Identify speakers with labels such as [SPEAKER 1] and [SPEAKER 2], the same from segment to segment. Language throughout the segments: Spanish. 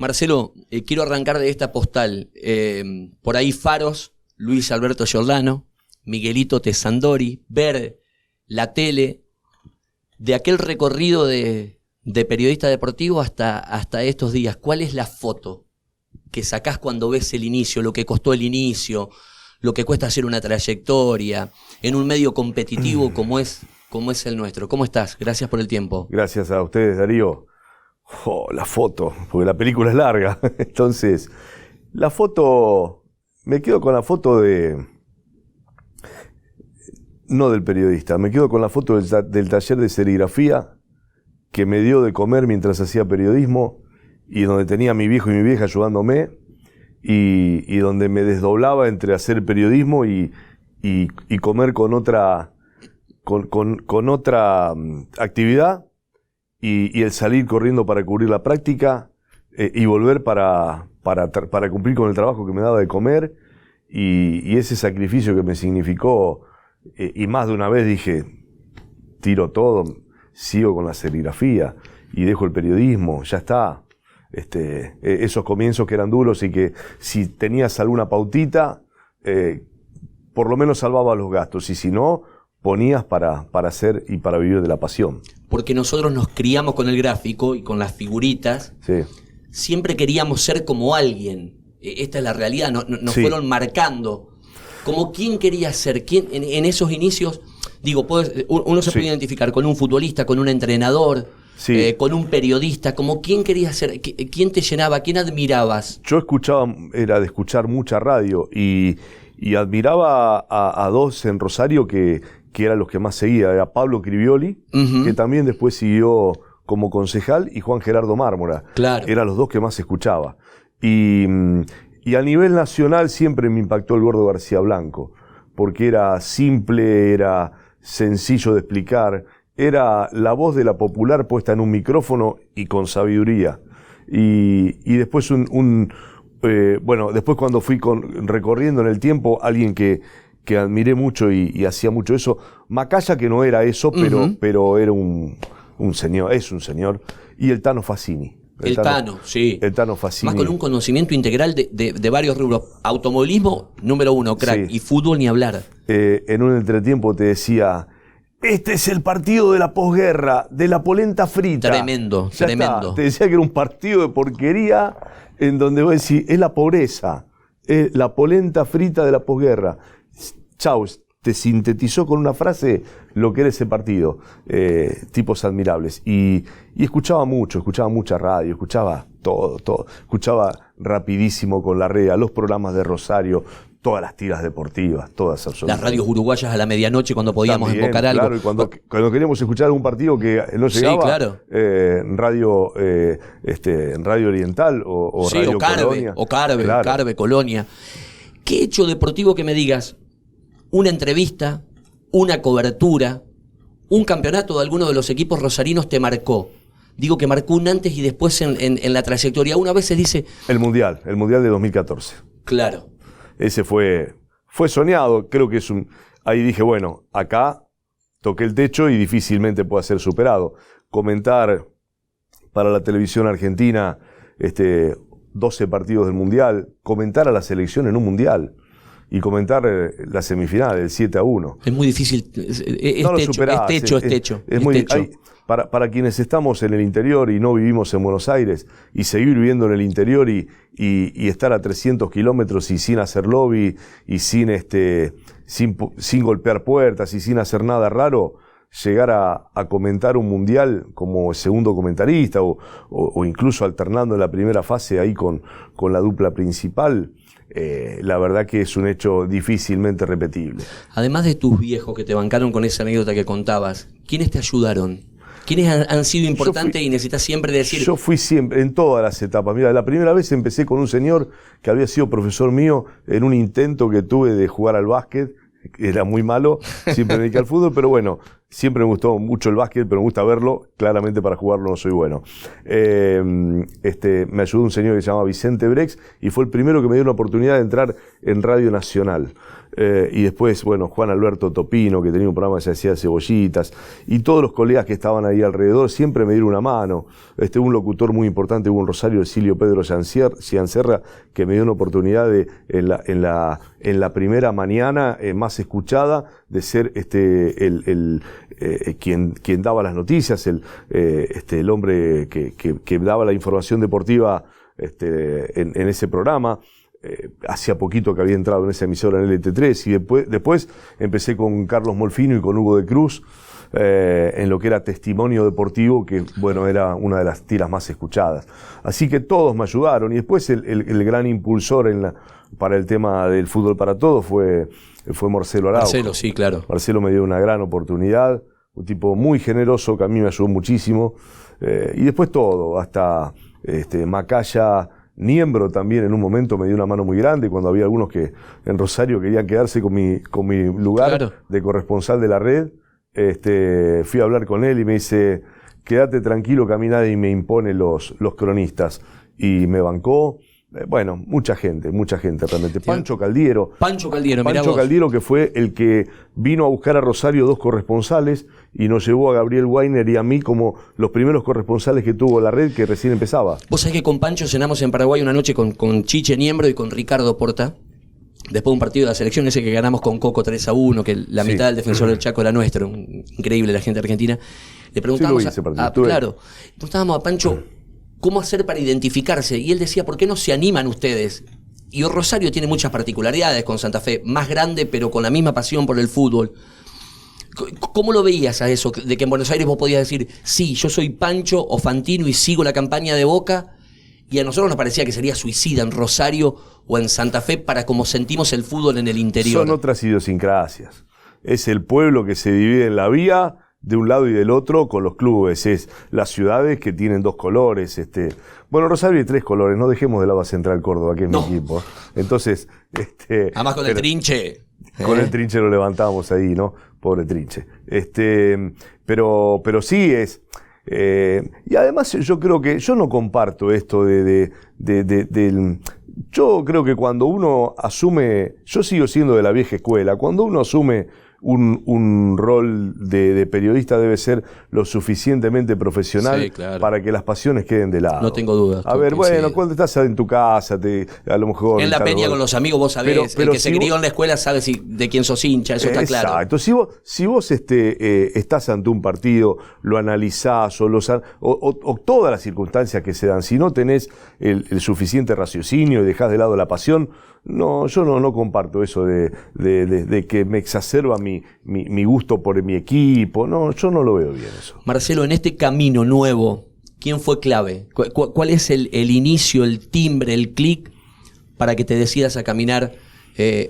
[SPEAKER 1] Marcelo, quiero arrancar de esta postal. Por ahí Faros, Luis Alberto Giordano, Miguelito Tesandori, ver la tele, de aquel recorrido de periodista deportivo hasta estos días. ¿Cuál es la foto que sacás cuando ves el inicio, lo que costó el inicio, lo que cuesta hacer una trayectoria en un medio competitivo como es el nuestro? ¿Cómo estás? Gracias por el tiempo.
[SPEAKER 2] Gracias a ustedes, Darío. La foto, porque la película es larga. Entonces, la foto, me quedo con la foto no del periodista, me quedo con la foto del taller de serigrafía que me dio de comer mientras hacía periodismo y donde tenía a mi viejo y mi vieja ayudándome y donde me desdoblaba entre hacer periodismo y comer con otra actividad y el salir corriendo para cubrir la práctica y volver para cumplir con el trabajo que me daba de comer y ese sacrificio que me significó. Y más de una vez dije, tiro todo, sigo con la serigrafía y dejo el periodismo, ya está. Esos comienzos que eran duros y que si tenías alguna pautita, por lo menos salvaba los gastos. Y si no, ponías para hacer y para vivir de la pasión.
[SPEAKER 1] Porque nosotros nos criamos con el gráfico y con las figuritas.
[SPEAKER 2] Sí.
[SPEAKER 1] Siempre queríamos ser como alguien. Esta es la realidad, nos sí. Fueron marcando. Como quién quería ser, quién en esos inicios, digo, uno se puede identificar con un futbolista, con un entrenador, con un periodista, como quién quería ser, quién te llenaba, quién admirabas.
[SPEAKER 2] Yo era de escuchar mucha radio y admiraba a dos en Rosario que eran los que más seguía, era Pablo Crivioli, que también después siguió como concejal, y Juan Gerardo Mármora.
[SPEAKER 1] Claro.
[SPEAKER 2] Eran los dos que más escuchaba. Y a nivel nacional siempre me impactó el Gordo García Blanco, porque era simple, era sencillo de explicar, era la voz de la popular puesta en un micrófono y con sabiduría. Y después después cuando fui recorriendo en el tiempo, alguien que admiré mucho y hacía mucho eso, Macaya, que no era eso, pero era un señor, es un señor, y el Tano Fassini.
[SPEAKER 1] El Tano, sí.
[SPEAKER 2] El Tano Fassini.
[SPEAKER 1] Más con un conocimiento integral de varios rubros. Automovilismo, número uno, crack. Sí. Y fútbol, ni hablar.
[SPEAKER 2] En un entretiempo te decía, este es el partido de la posguerra, de la polenta frita.
[SPEAKER 1] Tremendo,
[SPEAKER 2] ya
[SPEAKER 1] tremendo.
[SPEAKER 2] Está. Te decía que era un partido de porquería en donde vos decís, es la pobreza, es la polenta frita de la posguerra. Chau, te sintetizó con una frase lo que era ese partido. Tipos admirables. Y escuchaba mucha radio, escuchaba todo. Escuchaba rapidísimo con la REA, los programas de Rosario, todas las tiras deportivas, todas absolutamente.
[SPEAKER 1] Las radios uruguayas a la medianoche cuando podíamos invocar algo.
[SPEAKER 2] Claro, y cuando queríamos escuchar algún partido que no llegaba,
[SPEAKER 1] sí, claro.
[SPEAKER 2] En Radio Oriental o
[SPEAKER 1] sí,
[SPEAKER 2] Radio Colonia.
[SPEAKER 1] O Carve, Colonia. ¿Qué hecho deportivo que me digas? Una entrevista, una cobertura, un campeonato de alguno de los equipos rosarinos te marcó. Digo que marcó un antes y después en la trayectoria. Una vez se dice...
[SPEAKER 2] El Mundial de 2014.
[SPEAKER 1] Claro.
[SPEAKER 2] Ese fue soñado, creo que ahí dije, bueno, acá toqué el techo y difícilmente pueda ser superado. Comentar para la televisión argentina 12 partidos del Mundial, comentar a la selección en un Mundial. Y comentar la semifinal, el 7-1.
[SPEAKER 1] Es muy difícil. Es techo.
[SPEAKER 2] Para quienes estamos en el interior y no vivimos en Buenos Aires, y seguir viviendo en el interior y estar a 300 kilómetros y sin hacer lobby, y sin golpear puertas y sin hacer nada raro, llegar a comentar un mundial como segundo comentarista o incluso alternando en la primera fase ahí con la dupla principal. La verdad que es un hecho difícilmente repetible.
[SPEAKER 1] Además de tus viejos que te bancaron con esa anécdota que contabas, ¿quiénes te ayudaron? ¿Quiénes han sido importantes y necesitas siempre decir?
[SPEAKER 2] Yo fui siempre, en todas las etapas. Mira, la primera vez empecé con un señor que había sido profesor mío en un intento que tuve de jugar al básquet. Era muy malo, siempre me dediqué al fútbol, pero bueno, Siempre me gustó mucho el básquet, pero me gusta verlo. Claramente para jugarlo no soy bueno. Me ayudó un señor que se llama Vicente Brex y fue el primero que me dio la oportunidad de entrar en Radio Nacional. Y después, bueno, Juan Alberto Topino, que tenía un programa que se hacía Cebollitas, y todos los colegas que estaban ahí alrededor siempre me dieron una mano. Un locutor muy importante hubo en Rosario, Silvio Pedro Ciancerra, que me dio una oportunidad de, en la primera mañana más escuchada, de ser quien daba las noticias, el hombre que daba la información deportiva en ese programa. Hacía poquito que había entrado en esa emisora en LT3 y después empecé con Carlos Molfino y con Hugo de Cruz en lo que era Testimonio Deportivo, que bueno, era una de las tiras más escuchadas. Así que todos me ayudaron y después el gran impulsor para el tema del fútbol para todos fue Marcelo Araujo.
[SPEAKER 1] Marcelo, sí, claro.
[SPEAKER 2] Marcelo me dio una gran oportunidad, un tipo muy generoso que a mí me ayudó muchísimo. Y después todo, hasta Macaya Niembro también en un momento me dio una mano muy grande cuando había algunos que en Rosario querían quedarse con mi lugar, claro, de corresponsal de la red. Fui a hablar con él y me dice, quédate tranquilo que a mí nadie me impone los cronistas. Y me bancó. Bueno, mucha gente realmente. Pancho Caldiero, que fue el que vino a buscar a Rosario 2 corresponsales y nos llevó a Gabriel Weiner y a mí como los primeros corresponsales que tuvo la red, que recién empezaba.
[SPEAKER 1] Vos sabés que con Pancho cenamos en Paraguay una noche con Chiche Niembro y con Ricardo Porta, después de un partido de la selección ese que ganamos con Coco 3-1, que la mitad del defensor del Chaco era nuestro, increíble la gente argentina. Le preguntábamos preguntábamos a Pancho cómo hacer para identificarse, y él decía, ¿por qué no se animan ustedes? Y Rosario tiene muchas particularidades con Santa Fe, más grande pero con la misma pasión por el fútbol. ¿Cómo lo veías a eso, de que en Buenos Aires vos podías decir, sí, yo soy Pancho o Fantino y sigo la campaña de Boca, y a nosotros nos parecía que sería suicida en Rosario o en Santa Fe para como sentimos el fútbol en el interior?
[SPEAKER 2] Son otras idiosincrasias. Es el pueblo que se divide en la vía de un lado y del otro con los clubes, es las ciudades que tienen 2 colores, bueno, Rosario hay 3 colores, no dejemos de lado a Central Córdoba, que es mi equipo. Entonces,
[SPEAKER 1] además con el Trinche.
[SPEAKER 2] Con el Trinche lo levantamos ahí, ¿no? Pobre Trinche. Pero sí es. Y además yo creo que yo no comparto esto yo creo que cuando uno asume, yo sigo siendo de la vieja escuela, cuando uno asume un rol de periodista debe ser lo suficientemente profesional, sí, claro, para que las pasiones queden de lado.
[SPEAKER 1] No tengo dudas.
[SPEAKER 2] A ver, bueno, cuando estás en tu casa, a lo mejor...
[SPEAKER 1] En la peña con los amigos, vos sabés, pero el que se crió en la escuela sabe de quién sos hincha, eso está claro.
[SPEAKER 2] Exacto. Si vos estás ante un partido, lo analizás o todas las circunstancias que se dan, si no tenés el suficiente raciocinio y dejás de lado la pasión, no, yo no comparto eso de que me exacerba mi gusto por mi equipo. No, yo no lo veo bien eso.
[SPEAKER 1] Marcelo, en este camino nuevo, ¿quién fue clave? ¿Cuál es el inicio, el timbre, el clic para que te decidas a caminar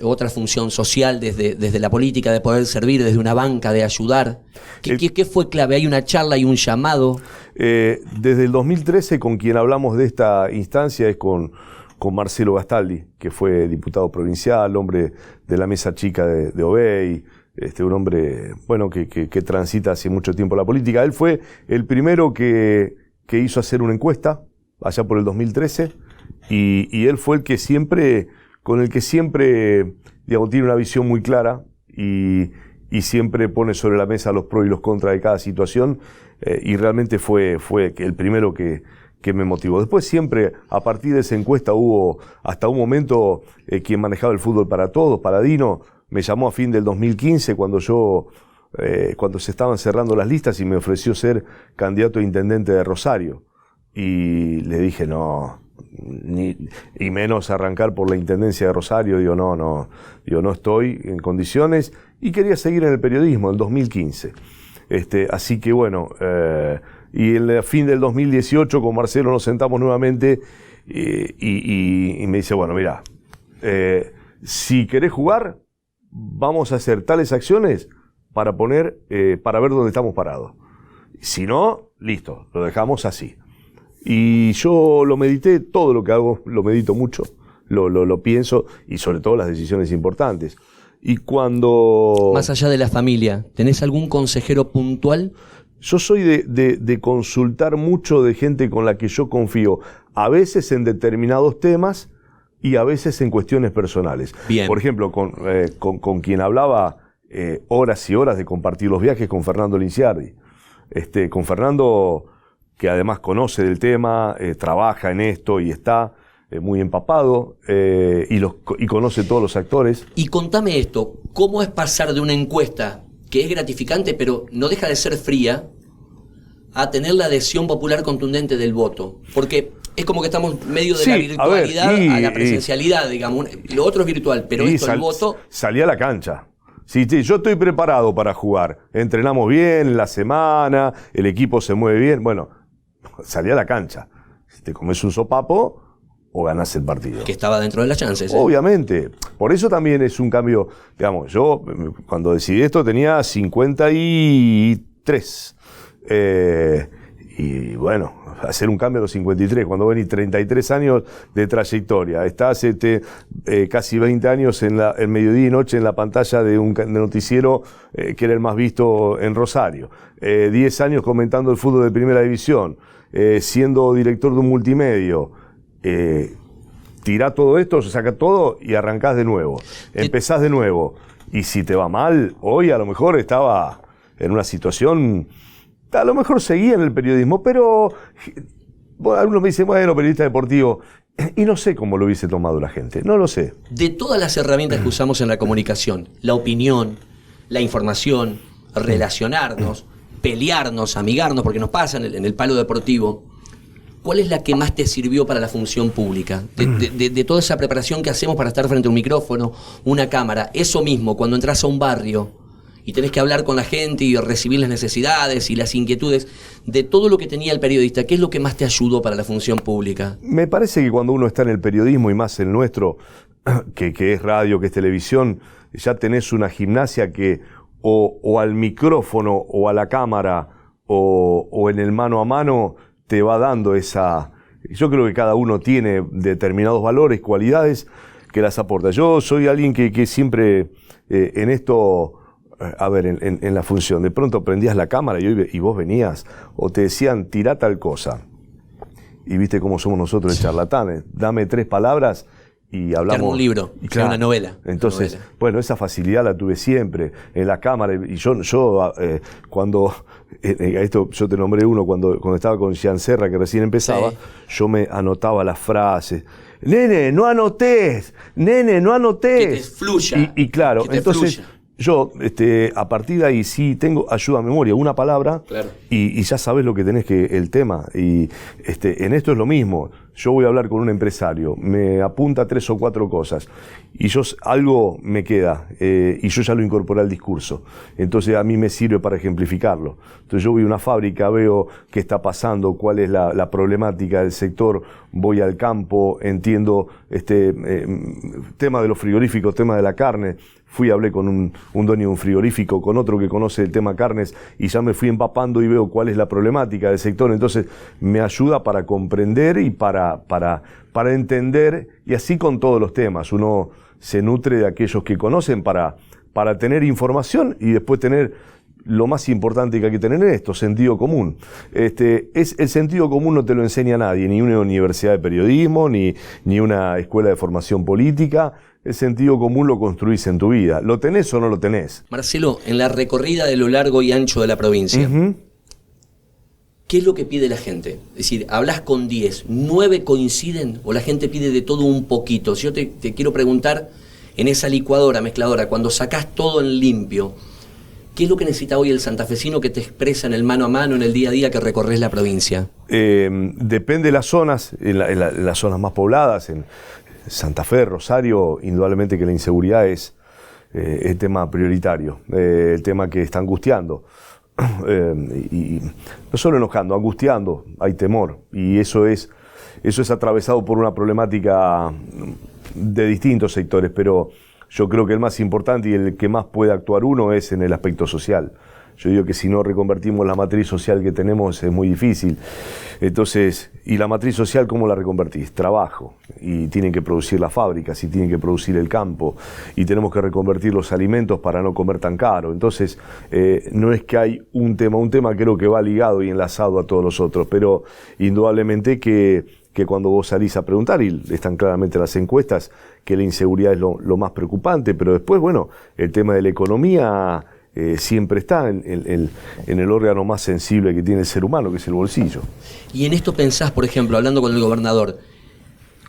[SPEAKER 1] otra función social desde la política, de poder servir desde una banca, de ayudar? ¿Qué fue clave? ¿Hay una charla y un llamado?
[SPEAKER 2] Desde el 2013, con quien hablamos de esta instancia es con Marcelo Gastaldi, que fue diputado provincial, hombre de la mesa chica de Obey, un hombre bueno que transita hace mucho tiempo la política. Él fue el primero que hizo hacer una encuesta allá por el 2013 y él fue con el que siempre digamos, tiene una visión muy clara y siempre pone sobre la mesa los pros y los contras de cada situación, y realmente fue el primero que me motivó. Después siempre, a partir de esa encuesta, hubo hasta un momento quien manejaba el fútbol para todos, Paladino, me llamó a fin del 2015 cuando se estaban cerrando las listas y me ofreció ser candidato a intendente de Rosario. Y le dije no, y menos arrancar por la intendencia de Rosario, no estoy en condiciones, y quería seguir en el periodismo en 2015. Así que bueno, y en el fin del 2018 con Marcelo nos sentamos nuevamente y me dice, bueno, mirá, si querés jugar, vamos a hacer tales acciones para ver dónde estamos parados. Si no, listo, lo dejamos así. Y yo lo medité, todo lo que hago lo medito mucho, lo pienso, y sobre todo las decisiones importantes. Y cuando...
[SPEAKER 1] Más allá de la familia, ¿tenés algún consejero puntual?
[SPEAKER 2] Yo soy de consultar mucho de gente con la que yo confío, a veces en determinados temas y a veces en cuestiones personales.
[SPEAKER 1] Bien.
[SPEAKER 2] Por ejemplo, con quien hablaba horas y horas de compartir los viajes, con Fernando Linciardi. Con Fernando, que además conoce del tema, trabaja en esto y está muy empapado y conoce todos los actores.
[SPEAKER 1] Y contame esto, ¿cómo es pasar de una encuesta que es gratificante pero no deja de ser fría a tener la adhesión popular contundente del voto? Porque es como que estamos medio de la virtualidad a la presencialidad, digamos. Lo otro es virtual, pero esto, el voto...
[SPEAKER 2] Salí a la cancha. Sí, yo estoy preparado para jugar. Entrenamos bien la semana, el equipo se mueve bien. Bueno, salí a la cancha. Si te comes un sopapo o ganás el partido.
[SPEAKER 1] Que estaba dentro de las chances.
[SPEAKER 2] Obviamente. Por eso también es un cambio. Digamos, yo cuando decidí esto tenía 53. Y bueno, hacer un cambio a los 53, cuando venís 33 años de trayectoria, estás casi 20 años en mediodía y noche en la pantalla de un noticiero que era el más visto en Rosario, 10 años comentando el fútbol de primera división, siendo director de un multimedio, tirá todo esto, saca todo y arrancás de nuevo, empezás de nuevo, y si te va mal, hoy a lo mejor estaba en una situación... A lo mejor seguía en el periodismo, pero algunos me dicen, bueno, periodista deportivo, y no sé cómo lo hubiese tomado la gente, no lo sé.
[SPEAKER 1] De todas las herramientas que usamos en la comunicación, la opinión, la información, relacionarnos, pelearnos, amigarnos, porque nos pasa en el palo deportivo, ¿cuál es la que más te sirvió para la función pública? De toda esa preparación que hacemos para estar frente a un micrófono, una cámara, eso mismo, cuando entras a un barrio y tenés que hablar con la gente y recibir las necesidades y las inquietudes de todo lo que tenía el periodista, ¿qué es lo que más te ayudó para la función pública?
[SPEAKER 2] Me parece que cuando uno está en el periodismo, y más el nuestro, que es radio, que es televisión, ya tenés una gimnasia que o al micrófono o a la cámara o en el mano a mano te va dando esa... Yo creo que cada uno tiene determinados valores, cualidades que las aporta. Yo soy alguien que siempre en esto... A ver, en la función, de pronto prendías la cámara y vos venías, o te decían, tirá tal cosa. Y viste cómo somos nosotros de charlatanes. Dame 3 palabras y hablamos.
[SPEAKER 1] Un libro, y claro, una novela.
[SPEAKER 2] Entonces, bueno, esa facilidad la tuve siempre en la cámara. Y yo cuando, esto yo te nombré uno, cuando estaba con Jean Serra, que recién empezaba, sí. Yo me anotaba las frases. Nene, no anotés. Nene, no anotés.
[SPEAKER 1] Que te fluya.
[SPEAKER 2] Y claro, entonces... Fluya. Yo, a partir de ahí sí tengo ayuda a memoria, una palabra, claro. y ya sabes lo que tenés el tema. Y en esto es lo mismo. Yo voy a hablar con un empresario, me apunta 3 o 4 cosas, y algo me queda, y yo ya lo incorporé al discurso. Entonces a mí me sirve para ejemplificarlo. Entonces yo voy a una fábrica, veo qué está pasando, cuál es la problemática del sector, voy al campo, entiendo tema de los frigoríficos, tema de la carne. Hablé con un dueño de un frigorífico, con otro que conoce el tema carnes, y ya me fui empapando y veo cuál es la problemática del sector. Entonces me ayuda para comprender y para entender, y así con todos los temas. Uno se nutre de aquellos que conocen para tener información y después tener lo más importante que hay que tener en esto, sentido común. El sentido común no te lo enseña nadie, ni una universidad de periodismo, ni una escuela de formación política. El sentido común lo construís en tu vida. ¿Lo tenés o no lo tenés?
[SPEAKER 1] Marcelo, en la recorrida de lo largo y ancho de la provincia, ¿qué es lo que pide la gente? Es decir, hablas con 10, ¿9 coinciden o la gente pide de todo un poquito? Si yo te quiero preguntar, en esa licuadora, mezcladora, cuando sacás todo en limpio, ¿qué es lo que necesita hoy el santafesino que te expresa en el mano a mano, en el día a día que recorres la provincia?
[SPEAKER 2] Depende de las zonas, en las zonas más pobladas, en Santa Fe, Rosario, indudablemente que la inseguridad es el tema prioritario, el tema que está angustiando. Y no solo enojando, angustiando, hay temor. Y eso es atravesado por una problemática de distintos sectores, pero yo creo que el más importante y el que más puede actuar uno es en el aspecto social. Yo digo que si no reconvertimos la matriz social que tenemos es muy difícil. Entonces, ¿y la matriz social cómo la reconvertís? Trabajo. Y tienen que producir las fábricas, y tienen que producir el campo, y tenemos que reconvertir los alimentos para no comer tan caro. Entonces, no es que hay un tema creo que va ligado y enlazado a todos los otros, pero indudablemente que cuando vos salís a preguntar, y están claramente las encuestas, que la inseguridad es lo más preocupante, pero después, bueno, el tema de la economía siempre está en el órgano más sensible que tiene el ser humano, que es el bolsillo.
[SPEAKER 1] Y en esto pensás, por ejemplo, hablando con el gobernador,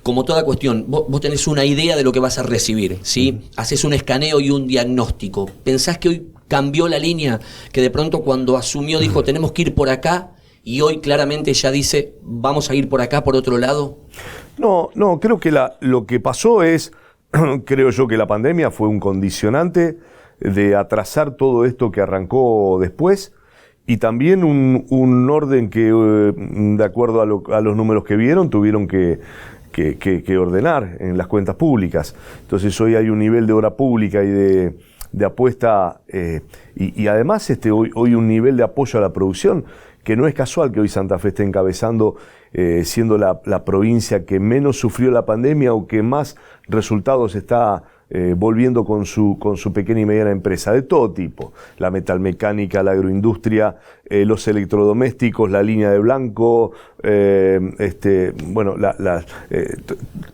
[SPEAKER 1] como toda cuestión, vos tenés una idea de lo que vas a recibir, ¿sí? Haces un escaneo y un diagnóstico. ¿Pensás que hoy cambió la línea? Que de pronto cuando asumió dijo, tenemos que ir por acá, y hoy claramente ya dice, vamos a ir por acá, por otro lado.
[SPEAKER 2] No, creo que lo que pasó es, creo yo que la pandemia fue un condicionante de atrasar todo esto que arrancó después, y también un orden que, de acuerdo a los números que vieron, tuvieron que ordenar en las cuentas públicas. Entonces hoy hay un nivel de obra pública y de apuesta, y además hoy un nivel de apoyo a la producción que no es casual que hoy Santa Fe esté encabezando, siendo la provincia que menos sufrió la pandemia o que más resultados está volviendo con su pequeña y mediana empresa, de todo tipo: la metalmecánica, la agroindustria, los electrodomésticos, la línea de blanco,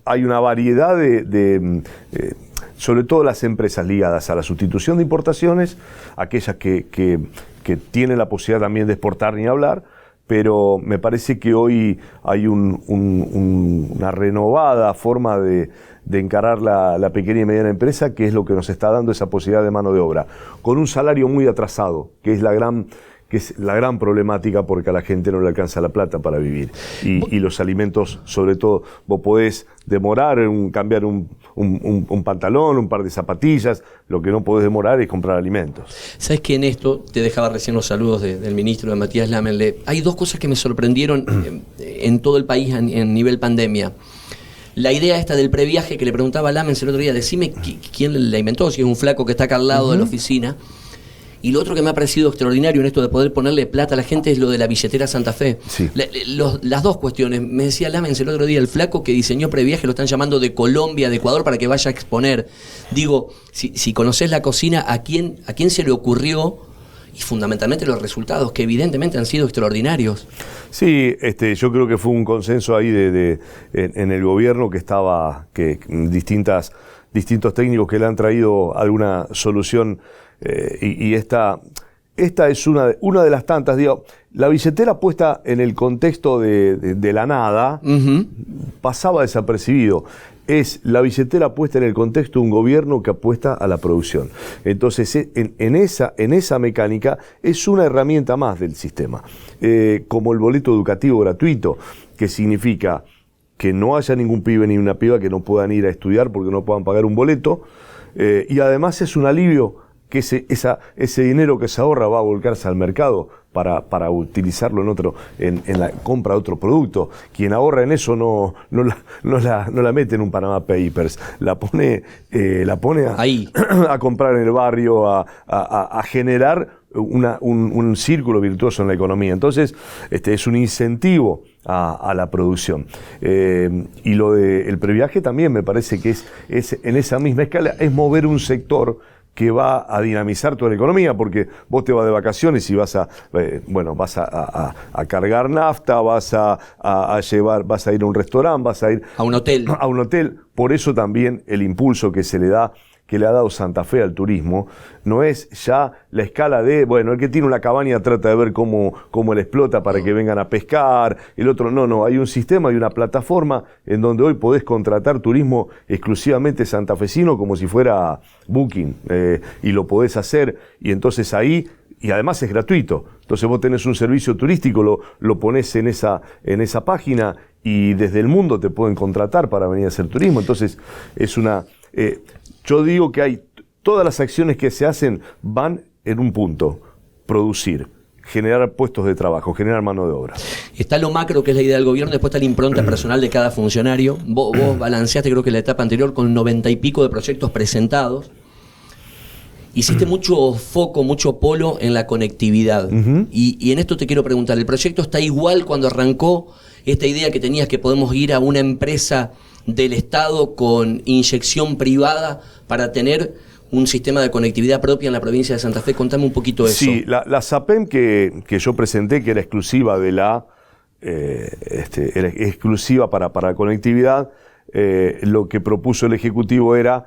[SPEAKER 2] hay una variedad sobre todo las empresas ligadas a la sustitución de importaciones, aquellas que tienen la posibilidad también de exportar, ni hablar, pero me parece que hoy hay una renovada forma de encarar la pequeña y mediana empresa, que es lo que nos está dando esa posibilidad de mano de obra, con un salario muy atrasado, que es la gran problemática, porque a la gente no le alcanza la plata para vivir. Y los alimentos, sobre todo, vos podés demorar cambiar un pantalón, un par de zapatillas, lo que no podés demorar es comprar alimentos.
[SPEAKER 1] Sabes que en esto, te dejaba recién los saludos del ministro, de Matías Lamen, hay dos cosas que me sorprendieron en todo el país en nivel pandemia. La idea esta del previaje que le preguntaba a Lamens el otro día, decime quién la inventó, si es un flaco que está acá al lado de la oficina. Y lo otro que me ha parecido extraordinario en esto de poder ponerle plata a la gente es lo de la billetera Santa Fe.
[SPEAKER 2] Sí.
[SPEAKER 1] Las dos cuestiones. Me decía Lamens el otro día, el flaco que diseñó previaje, lo están llamando de Colombia, de Ecuador, para que vaya a exponer. Digo, si conocés la cocina, ¿a quién se le ocurrió? Y fundamentalmente los resultados, que evidentemente han sido extraordinarios.
[SPEAKER 2] Sí, yo creo que fue un consenso ahí en el gobierno que distintos técnicos que le han traído alguna solución, y esta es una de las tantas. Digo, la billetera puesta en el contexto de la nada, pasaba desapercibido. Es la billetera puesta en el contexto de un gobierno que apuesta a la producción. Entonces, en esa mecánica es una herramienta más del sistema. Como el boleto educativo gratuito, que significa que no haya ningún pibe ni una piba que no puedan ir a estudiar porque no puedan pagar un boleto, y además es un alivio que ese dinero que se ahorra va a volcarse al mercado para utilizarlo en la compra de otro producto. Quien ahorra en eso no la mete en un Panama Papers, la pone
[SPEAKER 1] ahí
[SPEAKER 2] a comprar en el barrio, a generar un círculo virtuoso en la economía. Entonces, es un incentivo a la producción. Y lo del previaje también me parece que es en esa misma escala, es mover un sector que va a dinamizar toda la economía, porque vos te vas de vacaciones y vas a cargar nafta, vas a ir a un restaurante, vas a ir
[SPEAKER 1] a un hotel.
[SPEAKER 2] Por eso también el impulso que le ha dado Santa Fe al turismo no es ya la escala de, el que tiene una cabaña trata de ver cómo le explota para que vengan a pescar, el otro no, hay un sistema, hay una plataforma en donde hoy podés contratar turismo exclusivamente santafesino como si fuera Booking, y lo podés hacer, y entonces ahí, y además es gratuito, entonces vos tenés un servicio turístico, lo ponés en esa página, y desde el mundo te pueden contratar para venir a hacer turismo. Entonces yo digo que todas las acciones que se hacen van en un punto: producir, generar puestos de trabajo, generar mano de obra.
[SPEAKER 1] Está lo macro, que es la idea del gobierno, después está la impronta personal de cada funcionario. Vos balanceaste, creo que la etapa anterior, con 90 y pico de proyectos presentados. hiciste mucho foco, mucho polo en la conectividad. Y en esto te quiero preguntar, ¿el proyecto está igual cuando arrancó esta idea que tenías que podemos ir a una empresa del Estado con inyección privada para tener un sistema de conectividad propia en la provincia de Santa Fe? Contame un poquito eso.
[SPEAKER 2] Sí, la SAPEM que yo presenté, que era exclusiva de era exclusiva para conectividad, lo que propuso el Ejecutivo era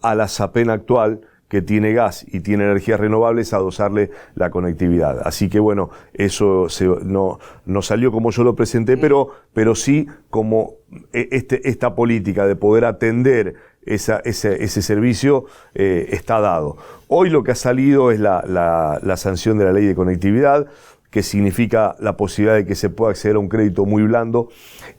[SPEAKER 2] a la SAPEM actual, que tiene gas y tiene energías renovables, adosarle la conectividad. Así que bueno, eso no salió como yo lo presenté, pero sí como esta política de poder atender ese servicio está dado. Hoy lo que ha salido es la sanción de la ley de conectividad, que significa la posibilidad de que se pueda acceder a un crédito muy blando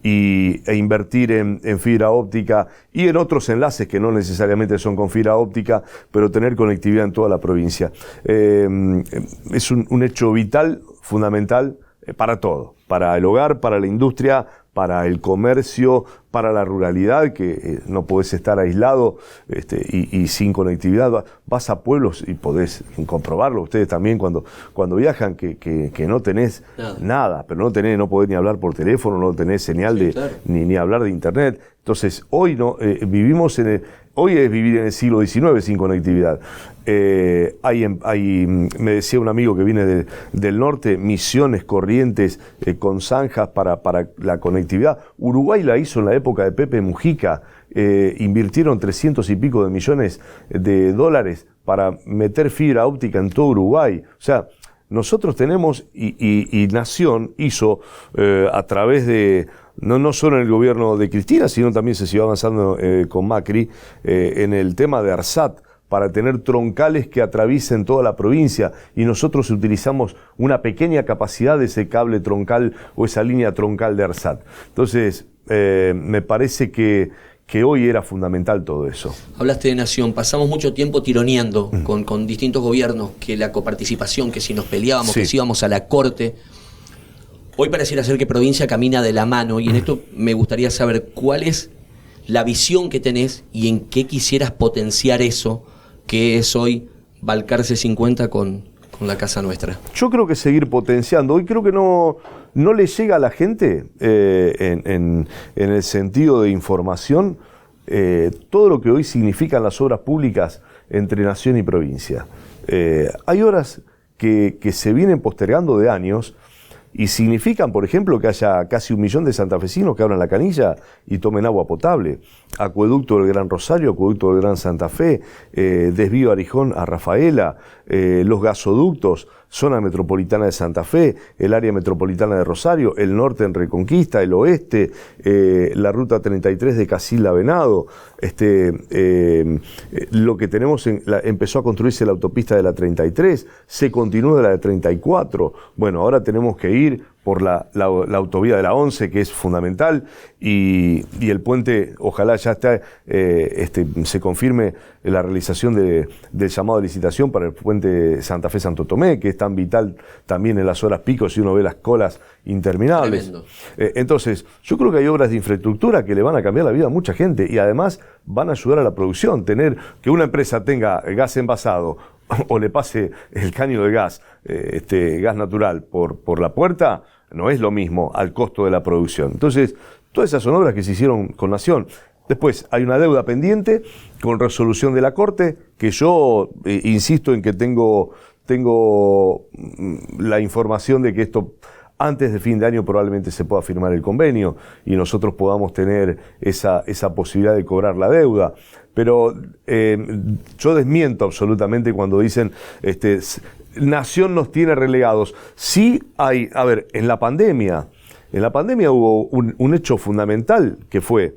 [SPEAKER 2] e invertir en fibra óptica y en otros enlaces que no necesariamente son con fibra óptica, pero tener conectividad en toda la provincia. Es un hecho vital, fundamental para todo, para el hogar, para la industria, para el comercio, para la ruralidad, que no podés estar aislado y sin conectividad. Vas a pueblos y podés comprobarlo ustedes también cuando viajan, que no tenés nada, pero no podés ni hablar por teléfono, no tenés señal claro. ni hablar de internet. Entonces, hoy hoy es vivir en el siglo XIX sin conectividad. Me decía un amigo que viene del norte, Misiones, Corrientes, con zanjas para la conectividad. Uruguay la hizo en la época de Pepe Mujica, invirtieron 300 y pico de millones de dólares para meter fibra óptica en todo Uruguay. O sea, nosotros tenemos, y Nación hizo a través de, no solo en el gobierno de Cristina, sino también se siguió avanzando con Macri, en el tema de ARSAT, para tener troncales que atraviesen toda la provincia, y nosotros utilizamos una pequeña capacidad de ese cable troncal o esa línea troncal de ARSAT. Entonces, me parece que hoy era fundamental todo eso. Hablaste de Nación, pasamos mucho tiempo tironeando con distintos gobiernos, que la coparticipación, que si nos peleábamos, que si íbamos a la corte. Hoy pareciera ser que provincia camina de la mano, y en esto me gustaría saber cuál es la visión que tenés y en qué quisieras potenciar eso, que es hoy Balcarce 50 con la Casa Nuestra. Yo creo que seguir potenciando. Hoy creo que no le llega a la gente en el sentido de información todo lo que hoy significan las obras públicas entre nación y provincia. Hay obras que se vienen postergando de años y significan, por ejemplo, que haya casi 1 millón de santafesinos que abran la canilla y tomen agua potable. Acueducto del Gran Rosario, acueducto del Gran Santa Fe, desvío Arijón a Rafaela, los gasoductos, zona metropolitana de Santa Fe, el área metropolitana de Rosario, el norte en Reconquista, el oeste, la ruta 33 de Casilda a Venado. Lo que tenemos, empezó a construirse la autopista de la 33, se continúa de la de 34. Bueno, ahora tenemos que ir por la autovía de la 11, que es fundamental, y el puente, ojalá ya se confirme la realización del llamado de licitación para el puente Santa Fe-Santo Tomé, que es tan vital también en las horas pico si uno ve las colas interminables. Entonces, yo creo que hay obras de infraestructura que le van a cambiar la vida a mucha gente y además van a ayudar a la producción. Tener que una empresa tenga gas envasado o le pase el caño de gas, gas natural por la puerta, no es lo mismo al costo de la producción. Entonces, todas esas son obras que se hicieron con Nación. Después, hay una deuda pendiente con resolución de la Corte, que yo insisto en que tengo la información de que esto, antes de fin de año, probablemente se pueda firmar el convenio y nosotros podamos tener esa posibilidad de cobrar la deuda. Pero yo desmiento absolutamente cuando dicen Nación nos tiene relegados. Sí hay, en la pandemia hubo un hecho fundamental que fue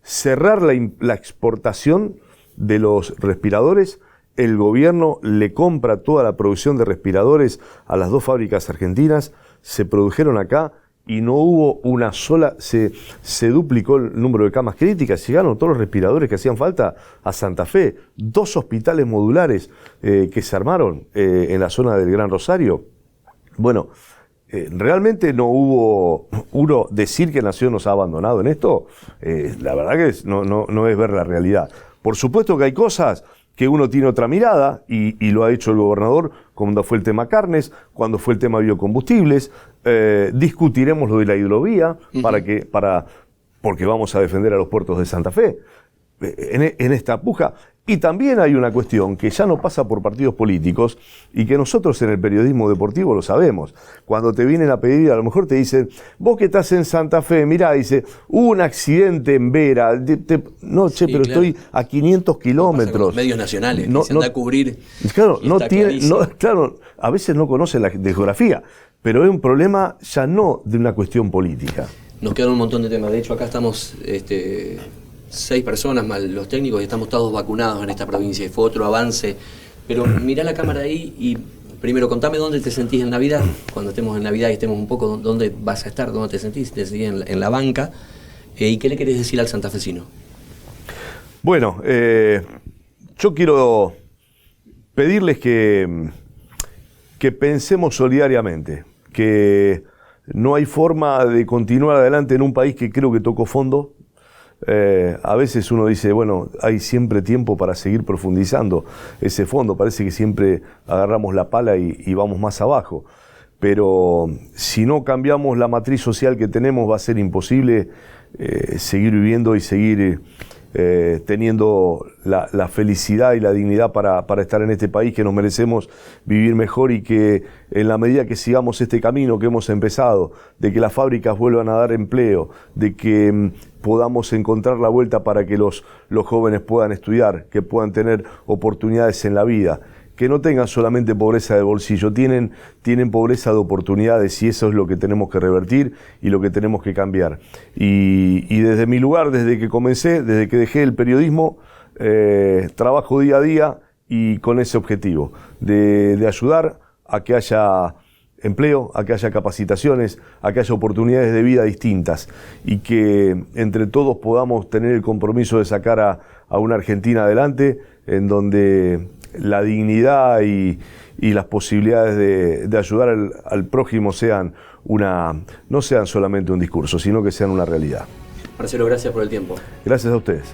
[SPEAKER 2] cerrar la exportación de los respiradores. El gobierno le compra toda la producción de respiradores a las 2 fábricas argentinas, se produjeron acá y no hubo una sola, se duplicó el número de camas críticas, llegaron todos los respiradores que hacían falta a Santa Fe, 2 hospitales modulares que se armaron en la zona del Gran Rosario. Bueno, realmente no hubo uno decir que Nación nos ha abandonado en esto, la verdad que no es ver la realidad. Por supuesto que hay cosas que uno tiene otra mirada, y lo ha hecho el gobernador cuando fue el tema carnes, cuando fue el tema biocombustibles. Discutiremos lo de la hidrovía, porque vamos a defender a los puertos de Santa Fe en esta puja. Y también hay una cuestión que ya no pasa por partidos políticos y que nosotros en el periodismo deportivo lo sabemos. Cuando te vienen a pedir, a lo mejor te dicen, vos que estás en Santa Fe, mirá, dice, hubo un accidente en Vera. No, che, sí, pero claro, estoy a 500 kilómetros.
[SPEAKER 1] Los medios nacionales, no, que se anda a cubrir.
[SPEAKER 2] Claro, claro, a veces no conocen la geografía, pero es un problema ya no de una cuestión política.
[SPEAKER 1] Nos quedan un montón de temas. De hecho, acá estamos 6 personas más los técnicos y estamos todos vacunados en esta provincia. Y fue otro avance. Pero mirá la cámara ahí y primero contame dónde te sentís en Navidad. Cuando estemos en Navidad y estemos un poco, ¿dónde vas a estar? ¿Dónde te sentís? ¿Te sentís en la banca? ¿Y qué le querés decir al santafesino?
[SPEAKER 2] Bueno, yo quiero pedirles que pensemos solidariamente, que no hay forma de continuar adelante en un país que creo que tocó fondo. A veces uno dice, bueno, hay siempre tiempo para seguir profundizando ese fondo. Parece que siempre agarramos la pala y vamos más abajo. Pero si no cambiamos la matriz social que tenemos, va a ser imposible seguir viviendo y seguir teniendo la felicidad y la dignidad para estar en este país, que nos merecemos vivir mejor, y que en la medida que sigamos este camino que hemos empezado, de que las fábricas vuelvan a dar empleo, de que podamos encontrar la vuelta para que los jóvenes puedan estudiar, que puedan tener oportunidades en la vida, que no tengan solamente pobreza de bolsillo, tienen pobreza de oportunidades, y eso es lo que tenemos que revertir y lo que tenemos que cambiar. Y desde mi lugar, desde que comencé, desde que dejé el periodismo, trabajo día a día y con ese objetivo, de ayudar a que haya empleo, a que haya capacitaciones, a que haya oportunidades de vida distintas, y que entre todos podamos tener el compromiso de sacar a una Argentina adelante, en donde la dignidad y las posibilidades de ayudar al prójimo no sean solamente un discurso, sino que sean una realidad.
[SPEAKER 1] Marcelo, gracias por el tiempo.
[SPEAKER 2] Gracias a ustedes.